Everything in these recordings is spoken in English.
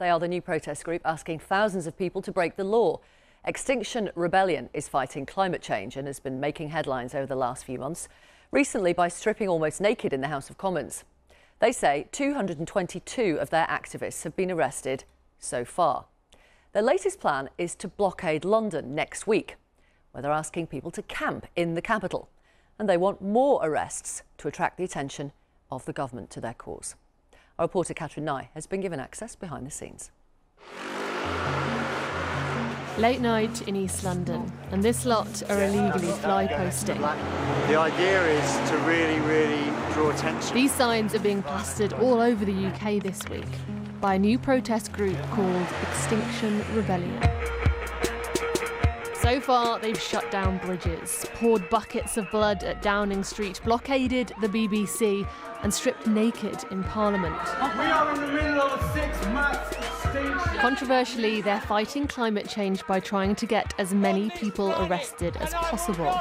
They are the new protest group asking thousands of people to break the law. Extinction Rebellion is fighting climate change and has been making headlines over the last few months, recently by stripping almost naked in the House of Commons. They say 222 of their activists have been arrested so far. Their latest plan is to blockade London next week, where they're asking people to camp in the capital. And they want more arrests to attract the attention of the government to their cause. Our reporter Catherine Nye has been given access behind the scenes. Late night in East London, and this lot are illegally fly posting. The idea is to really draw attention. These signs are being plastered all over the UK this week by a new protest group called Extinction Rebellion. So far, they've shut down bridges, poured buckets of blood at Downing Street, blockaded the BBC, and stripped naked in Parliament. We are in the middle of a 6-month extinction. Controversially, they're fighting climate change by trying to get as many people arrested as possible.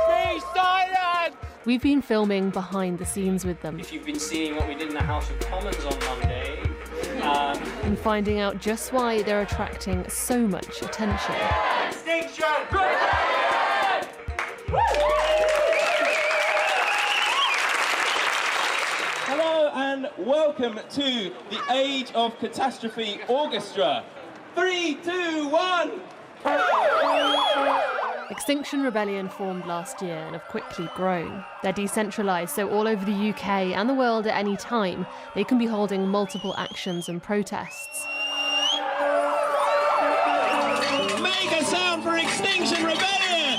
Be silent! We've been filming behind the scenes with them. If you've been seeing what we did in the House of Commons on Monday, and finding out just why they're attracting so much attention. Extinction! Hello and welcome to the Age of Catastrophe Orchestra. 3, 2, 1! Extinction Rebellion formed last year and have quickly grown. They're decentralised, so all over the UK and the world at any time, they can be holding multiple actions and protests. Make a sound for Extinction Rebellion!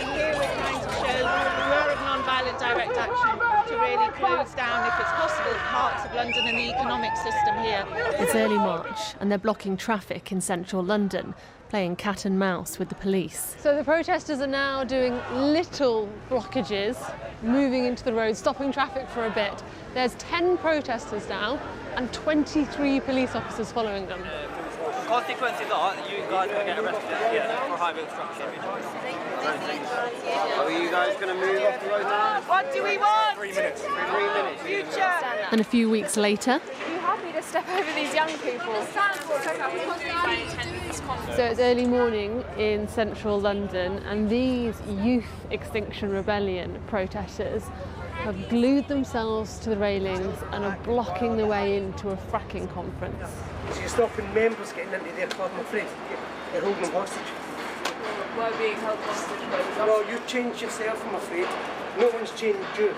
Here we're trying to show the power of non-violent direct action to really close down, if it's possible, parts of London and the economic system here. It's early March and they're blocking traffic in central London, playing cat and mouse with the police. So the protesters are now doing little blockages, moving into the road, stopping traffic for a bit. There's 10 protesters now and 23 police officers following them. consequences are that you guys are going to get arrested for highway obstruction. Are you guys going to move off the road now? What do we want? 3 minutes. 3 minutes. Future. And a few weeks later, Are you happy to step over these young people? so it's early morning in central London, and these Youth Extinction Rebellion protesters have glued themselves to the railings and are blocking the way into a fracking conference. So you're stopping members getting into their club, I'm afraid. You're holding them hostage. Why being held hostage? No, you changed yourself, I'm afraid. No one's changed you.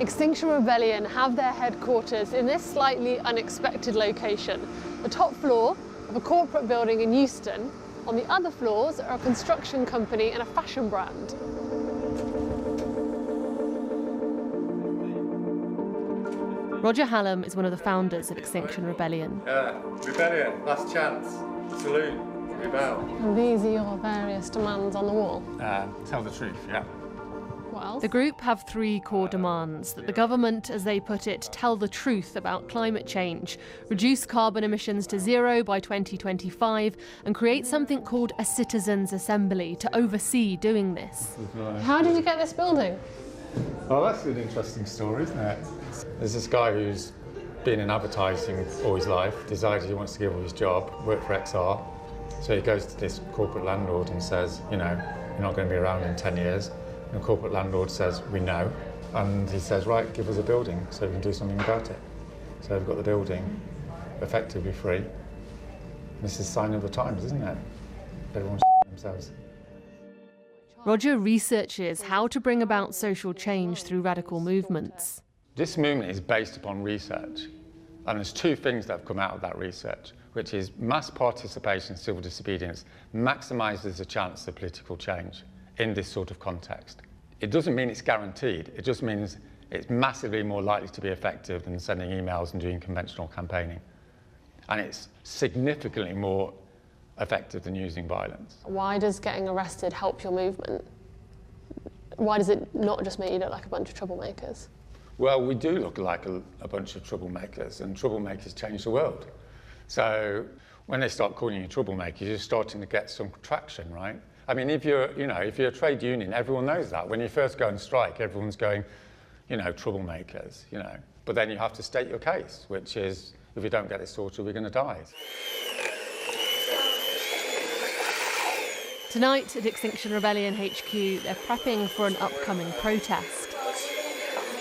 Extinction Rebellion have their headquarters in this slightly unexpected location. The top floor of a corporate building in Euston. On the other floors are a construction company and a fashion brand. Roger Hallam is one of the founders of Extinction Rebellion. Rebellion, last chance. Salute, rebel. And these are your various demands on the wall? Tell the truth, yeah. What else? The group have 3 core demands: that the government, as they put it, tell the truth about climate change, reduce carbon emissions to 0 by 2025, and create something called a citizens' assembly to oversee doing this. How did you get this building? Well, that's an interesting story, isn't it? There's this guy who's been in advertising all his life, decided he wants to give up his job, work for XR. So he goes to this corporate landlord and says, you know, you're not going to be around in 10 years. And the corporate landlord says, we know. And he says, right, give us a building so we can do something about it. So we've got the building, effectively free. This is a sign of the times, isn't it? Everyone's themselves. Roger researches how to bring about social change through radical movements. This movement is based upon research, and there's 2 things that have come out of that research, which is mass participation in civil disobedience maximises the chance of political change in this sort of context. It doesn't mean it's guaranteed, it just means it's massively more likely to be effective than sending emails and doing conventional campaigning. And it's significantly more effective than using violence. Why does getting arrested help your movement? Why does it not just make you look like a bunch of troublemakers? Well, we do look like a bunch of troublemakers, and troublemakers change the world. So when they start calling you troublemakers, you're starting to get some traction, right? I mean, if you're a trade union, everyone knows that. When you first go on strike, everyone's going, troublemakers, But then you have to state your case, which is, if we don't get this sorted, we're going to die. Tonight at Extinction Rebellion HQ, they're prepping for an upcoming protest.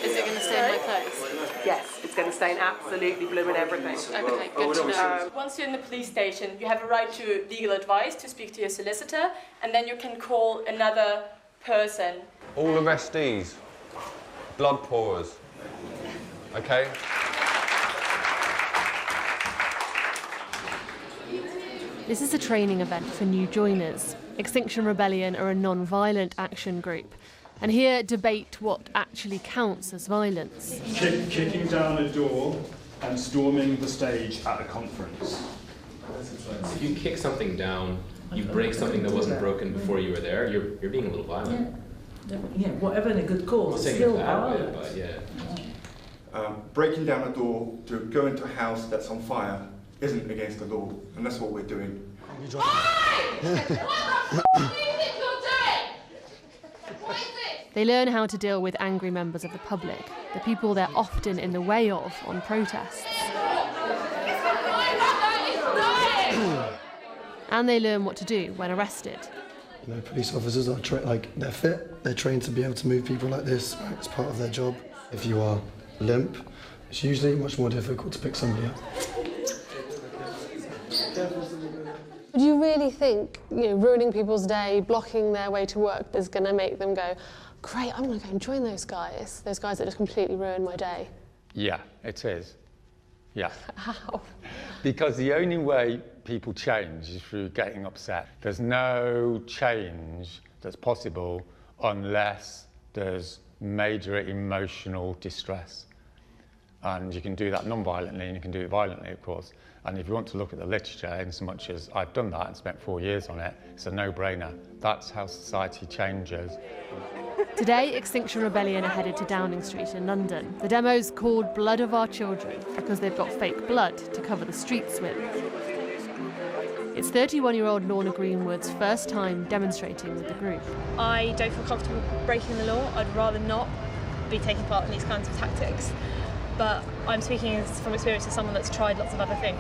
Is it going to stay in my place? Yes, it's going to stay in absolutely blooming everything. Okay, good to know. Once you're in the police station, you have a right to legal advice, to speak to your solicitor, and then you can call another person. All arrestees, blood pourers, okay? This is a training event for new joiners. Extinction Rebellion are a non-violent action group, and here debate what actually counts as violence. Kicking down a door and storming the stage at a conference. If you kick something down, you break something that wasn't broken before you were there, you're being a little violent. Yeah, whatever in a good cause, it's still violent. But yeah. Breaking down a door to go into a house that's on fire isn't against the law, and that's what we're doing. They learn how to deal with angry members of the public, the people they're often in the way of on protests. And they learn what to do when arrested. Police officers are they're fit, they're trained to be able to move people like this. It's part of their job. If you are limp, it's usually much more difficult to pick somebody up. Do you really think, ruining people's day, blocking their way to work is going to make them go, great, I'm going to go and join those guys that just completely ruined my day? Yeah, it is. Yeah. How? Because the only way people change is through getting upset. There's no change that's possible unless there's major emotional distress. And you can do that non-violently and you can do it violently, of course. And if you want to look at the literature, in so much as I've done that and spent 4 years on it, it's a no-brainer. That's how society changes. Today, Extinction Rebellion are headed to Downing Street in London. The demo's called Blood of Our Children because they've got fake blood to cover the streets with. It's 31-year-old Lorna Greenwood's first time demonstrating with the group. I don't feel comfortable breaking the law. I'd rather not be taking part in these kinds of tactics. But I'm speaking from experience as someone that's tried lots of other things.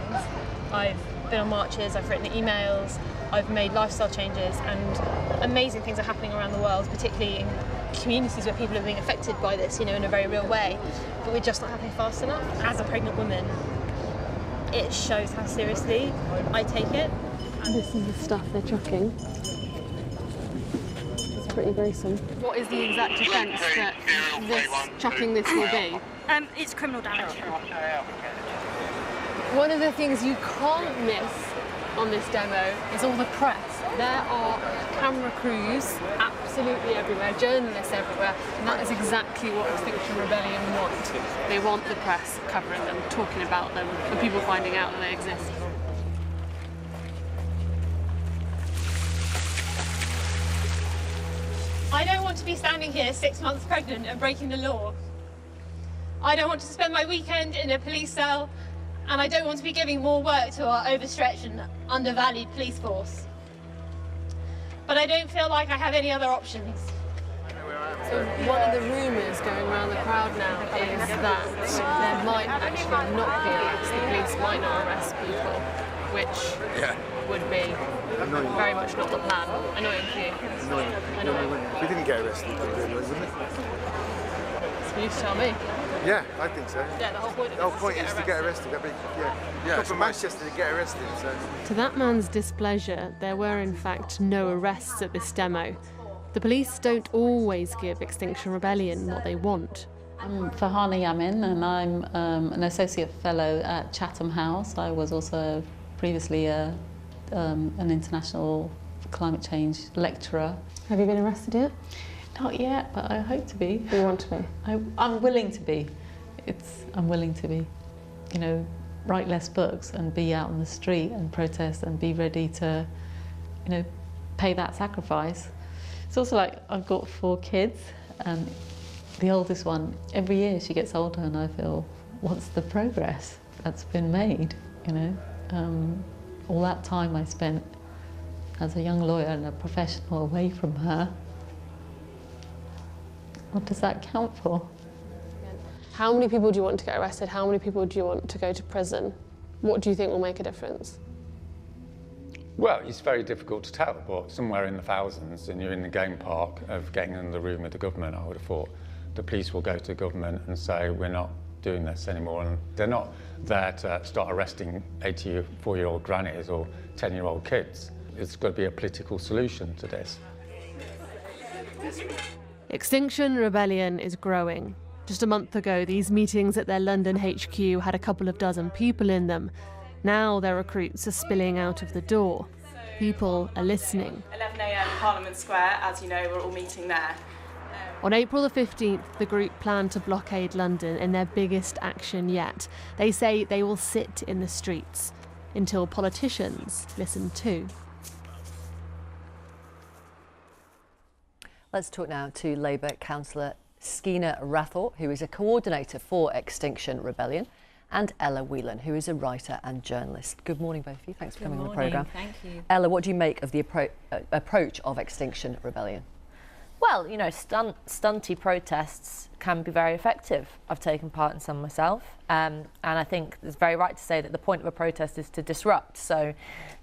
I've been on marches, I've written emails, I've made lifestyle changes, and amazing things are happening around the world, particularly in communities where people are being affected by this, in a very real way. But we're just not happening fast enough. As a pregnant woman, it shows how seriously I take it. This is the stuff they're chucking. It's pretty gruesome. What is the exact offence that chucking this will be? It's criminal damage. One of the things you can't miss on this demo is all the press. There are camera crews absolutely everywhere, journalists everywhere, and that is exactly what Extinction Rebellion want. They want the press covering them, talking about them, and people finding out that they exist. I don't want to be standing here 6 months pregnant and breaking the law. I don't want to spend my weekend in a police cell, and I don't want to be giving more work to our overstretched and undervalued police force. But I don't feel like I have any other options. So one of the rumours going around the crowd now is that there might actually not be arrests. The police might not arrest people, which would be very much not the plan. Annoying for you. Annoying. We didn't get arrested, wouldn't it? So you tell me. Yeah, I think so. Yeah, the whole point is to get arrested. Come from Manchester to get arrested. So. To that man's displeasure, there were in fact no arrests at this demo. The police don't always give Extinction Rebellion what they want. I'm Farhana Yamin, and I'm an associate fellow at Chatham House. I was also previously an international climate change lecturer. Have you been arrested yet? Not yet, but I hope to be. You want to be? I'm willing to be. I'm willing to be. Write less books and be out on the street and protest and be ready to, pay that sacrifice. It's also like I've got 4 kids, and the oldest one, every year she gets older, and I feel, what's the progress that's been made? All that time I spent as a young lawyer and a professional away from her, what does that count for? How many people do you want to get arrested? How many people do you want to go to prison? What do you think will make a difference? Well, it's very difficult to tell, but somewhere in the thousands, and you're in the game park of getting in the room with the government, I would have thought the police will go to government and say, we're not doing this anymore. And they're not there to start arresting 84-year-old grannies or 10-year-old kids. It's got to be a political solution to this. Extinction Rebellion is growing. Just a month ago, these meetings at their London HQ had a couple of dozen people in them. Now their recruits are spilling out of the door. People are listening. 11 a.m. Parliament Square, as you know, we're all meeting there. On April the 15th, the group plan to blockade London in their biggest action yet. They say they will sit in the streets until politicians listen too. Let's talk now to Labour councillor Skeena Rathore, who is a coordinator for Extinction Rebellion, and Ella Whelan, who is a writer and journalist. Good morning, both of you. Thanks for coming on the programme. Thank you. Ella, what do you make of the approach of Extinction Rebellion? Well, you know, stunty protests can be very effective. I've taken part in some myself, and I think it's very right to say that the point of a protest is to disrupt. So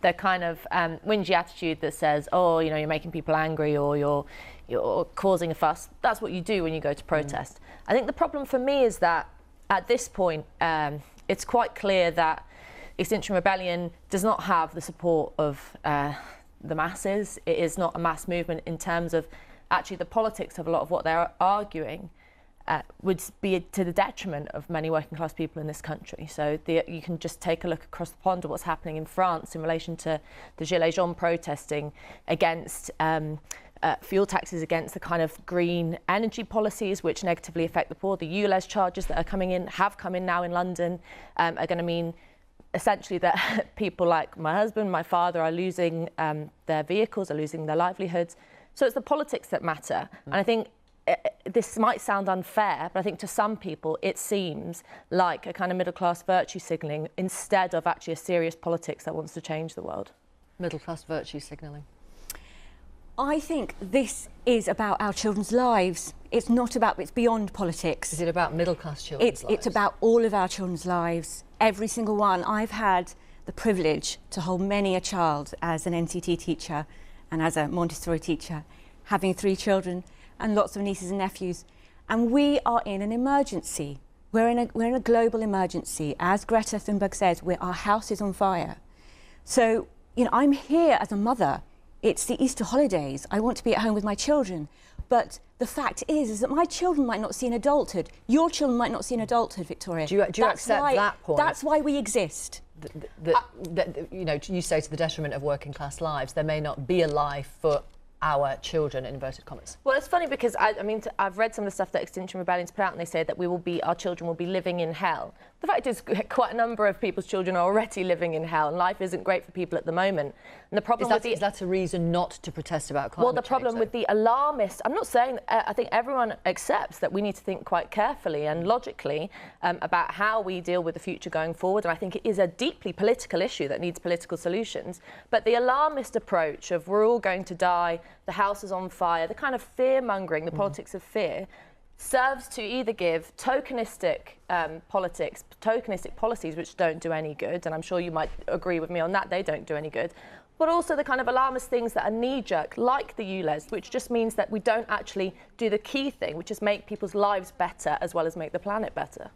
the kind of whingy attitude that says, oh, you know, you're making people angry or you're causing a fuss, that's what you do when you go to protest. I think the problem for me is that at this point, it's quite clear that Extinction Rebellion does not have the support of the masses. It is not a mass movement in terms of actually the politics of a lot of what they're arguing would be to the detriment of many working class people in this country. So you can just take a look across the pond at what's happening in France in relation to the Gilets jaunes protesting against fuel taxes, against the kind of green energy policies which negatively affect the poor. The ULEZ charges that are coming in, have come in now in London, are going to mean essentially that people like my husband, my father are losing their vehicles, are losing their livelihoods. So it's the politics that matter. And I think this might sound unfair, but I think to some people it seems like a kind of middle-class virtue signalling instead of actually a serious politics that wants to change the world. Middle-class virtue signalling. I think this is about our children's lives. It's not about, it's beyond politics. Is it about middle-class children's lives? It's about all of our children's lives, every single one. I've had the privilege to hold many a child as an NCT teacher and as a Montessori teacher, having 3 children and lots of nieces and nephews. And we are in an emergency. We're in a global emergency. As Greta Thunberg says, our house is on fire. So, you know, I'm here as a mother. It's the Easter holidays. I want to be at home with my children. But the fact is that my children might not see an adulthood. Your children might not see an adulthood, Victoria. Do you accept that point? That's why we exist. You know, you say to the detriment of working class lives, there may not be a life for our children, in inverted commas. Well, it's funny because I've read some of the stuff that Extinction Rebellion's put out, and they say that our children will be living in hell. The fact is, quite a number of people's children are already living in hell, and life isn't great for people at the moment. And the problem is that a reason not to protest about climate change? Well, the problem with the alarmist, I'm not saying, I think everyone accepts that we need to think quite carefully and logically about how we deal with the future going forward, and I think it is a deeply political issue that needs political solutions. But the alarmist approach of we're all going to die, the house is on fire, the kind of fear-mongering, the politics of fear, serves to either give tokenistic politics, tokenistic policies which don't do any good, and I'm sure you might agree with me on that, they don't do any good, but also the kind of alarmist things that are knee-jerk, like the ULEZ, which just means that we don't actually do the key thing, which is make people's lives better as well as make the planet better.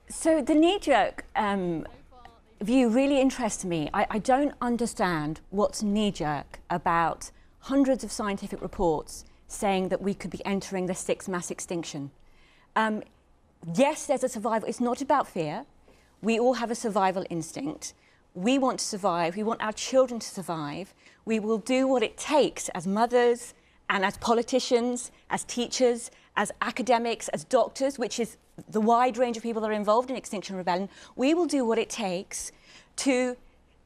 So the knee-jerk view really interests me. I don't understand what's knee-jerk about hundreds of scientific reports saying that we could be entering the 6th mass extinction. Yes, there's a survival. It's not about fear. We all have a survival instinct. We want to survive. We want our children to survive. We will do what it takes as mothers and as politicians, as teachers, as academics, as doctors, which is the wide range of people that are involved in Extinction Rebellion. We will do what it takes to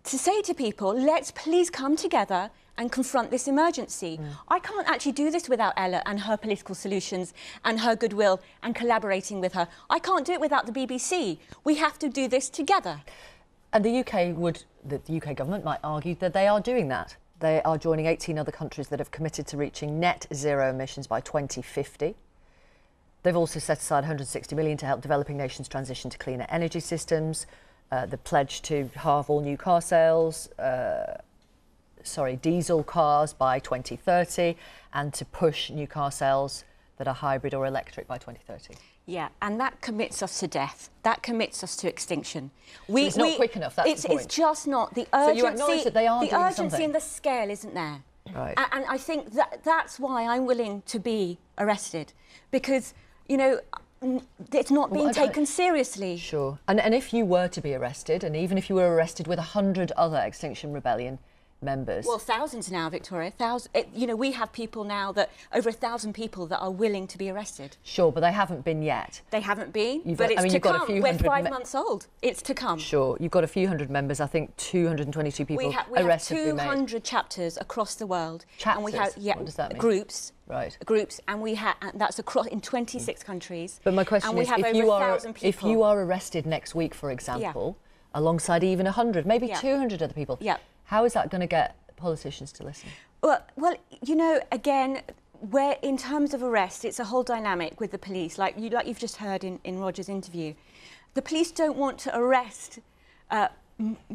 say to people, let's please come together and confront this emergency. I can't actually do this without Ella and her political solutions and her goodwill and collaborating with her. I can't do it without the BBC. We have to do this together. And the UK government might argue that they are doing that. They are joining 18 other countries that have committed to reaching net zero emissions by 2050. They've also set aside 160 million to help developing nations transition to cleaner energy systems. The pledge to halve all new car sales, diesel cars by 2030, and to push new car sales that are hybrid or electric by 2030. Yeah, and that commits us to death. That commits us to extinction. So it's not quick enough, that's the point. It's just not. The urgency, so you acknowledge that they are doing urgency something. and the scale isn't there. Right. And I think that's why I'm willing to be arrested, because, you know, it's not being taken seriously. Sure. And if you were to be arrested, and even if you were arrested with 100 other Extinction Rebellion members. Well, thousands now, Victoria. You know, we have people now that over 1,000 people that are willing to be arrested. Sure, but they haven't been yet. They haven't been, but it's to come. We're 5 months old. It's to come. Sure, you've got a few hundred members. I think 222 people arrested. We have 200 chapters across the world. Chapters. And we have, what does that mean? Groups. Right. Groups, and that's across in 26 countries. But my question and we is, have over 1,000 people. if you are arrested next week, for example, alongside even 100, maybe 200 other people, how is that going to get politicians to listen? Well, you know, again, where in terms of arrest, it's a whole dynamic with the police, like you've just heard in Roger's interview. The police don't want to arrest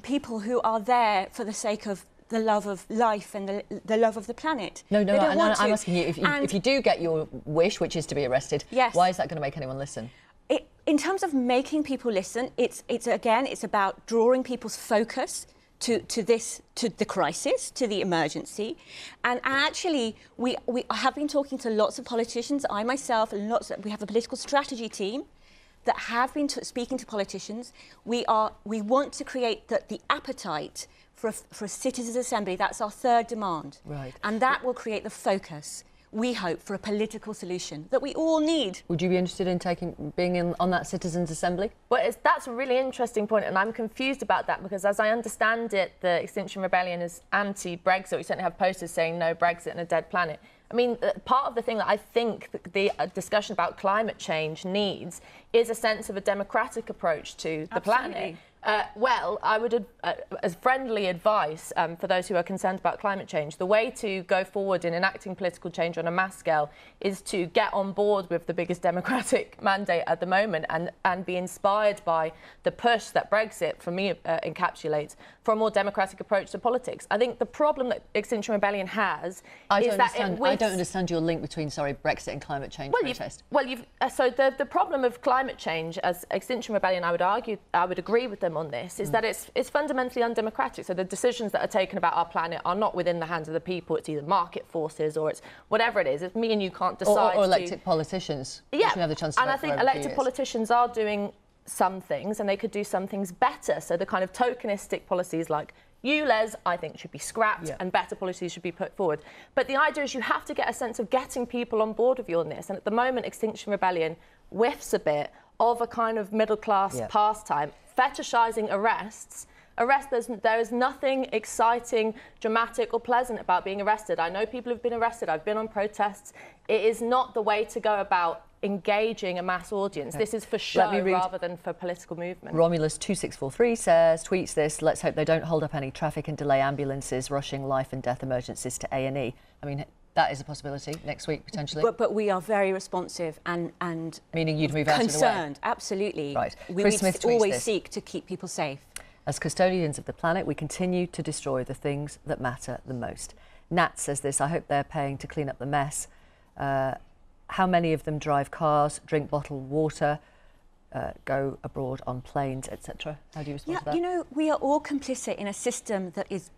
people who are there for the sake of the love of life and the love of the planet. No, I'm asking you, if you do get your wish, which is to be arrested, why is that going to make anyone listen? In terms of making people listen, it's about drawing people's focus to the crisis, to the emergency. And actually, we have been talking to lots of politicians, I myself, and we have a political strategy team that have been speaking to politicians. We want to create the appetite for a citizens' assembly. That's our third demand. Right. And that will create the focus, we hope, for a political solution that we all need. Would you be interested in being on that citizens' assembly? Well, that's a really interesting point, and I'm confused about that, because as I understand it, the Extinction Rebellion is anti-Brexit. We certainly have posters saying no Brexit and a dead planet. I mean, part of the thing that I think the discussion about climate change needs is a sense of a democratic approach to the planet. Well, I would, as friendly advice for those who are concerned about climate change, the way to go forward in enacting political change on a mass scale is to get on board with the biggest democratic mandate at the moment and be inspired by the push that Brexit, for me, encapsulates for a more democratic approach to politics. I think the problem that Extinction Rebellion has I don't understand your link between, Brexit and climate change protest. So the problem of climate change, as Extinction Rebellion, I would agree with them on this, is that it's fundamentally undemocratic. So the decisions that are taken about our planet are not within the hands of the people. It's either market forces or it's whatever it is. If me and you can't decide or elected politicians. Yeah, which we have the chance to and I think elected politicians are doing some things, and they could do some things better. So the kind of tokenistic policies like ULEZ, I think, should be scrapped, and better policies should be put forward. But the idea is you have to get a sense of getting people on board with you on this. And at the moment, Extinction Rebellion whiffs a bit of a kind of middle-class pastime, fetishising arrests. There is nothing exciting, dramatic or pleasant about being arrested. I know people who've been arrested. I've been on protests. It is not the way to go about engaging a mass audience. This is for show rather than for political movement. Romulus2643 tweets this: let's hope they don't hold up any traffic and delay ambulances rushing life and death emergencies to A&E. I mean, that is a possibility next week, potentially. But we are very responsive and meaning you'd move out of the way. Concerned, absolutely. Right. We always seek to keep people safe. As custodians of the planet, we continue to destroy the things that matter the most. Nat says this: I hope they're paying to clean up the mess. How many of them drive cars, drink bottled water, go abroad on planes, etc.? How do you respond to that? You know, we are all complicit in a system that is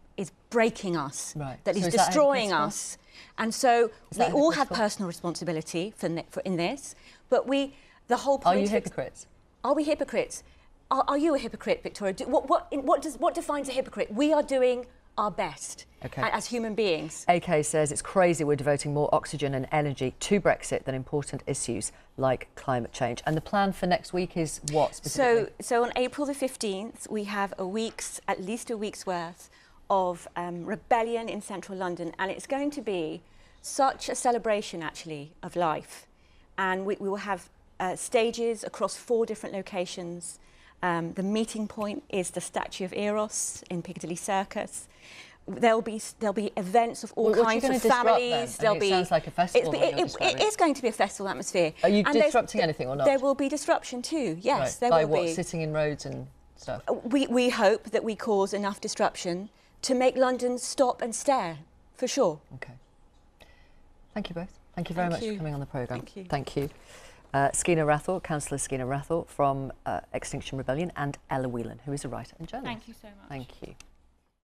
breaking us, that is is destroying us. And so we all have personal responsibility in this, but the whole point... Are you hypocrites? Are we hypocrites? Are you a hypocrite, Victoria? What defines a hypocrite? We are doing our best as human beings. AK says it's crazy we're devoting more oxygen and energy to Brexit than important issues like climate change. And the plan for next week is what specifically? So on April the 15th, we have at least a week's worth of rebellion in central London, and it's going to be such a celebration, actually, of life. And we will have stages across 4 different locations. The meeting point is the statue of Eros in Piccadilly Circus. There'll be events of all What kinds are you of disrupt, families. then? I mean, it sounds like a festival. It is going to be a festival atmosphere. Are you disrupting anything or not? There will be disruption too. Yes, right. there By will be. By what? Sitting in roads and stuff. We hope that we cause enough disruption to make London stop and stare, for sure. Okay. Thank you both. Thank you very much for coming on the programme. Thank you. Thank you. Skeena Rathore, Councillor Skeena Rathore from Extinction Rebellion, and Ella Whelan, who is a writer and journalist. Thank you so much. Thank you.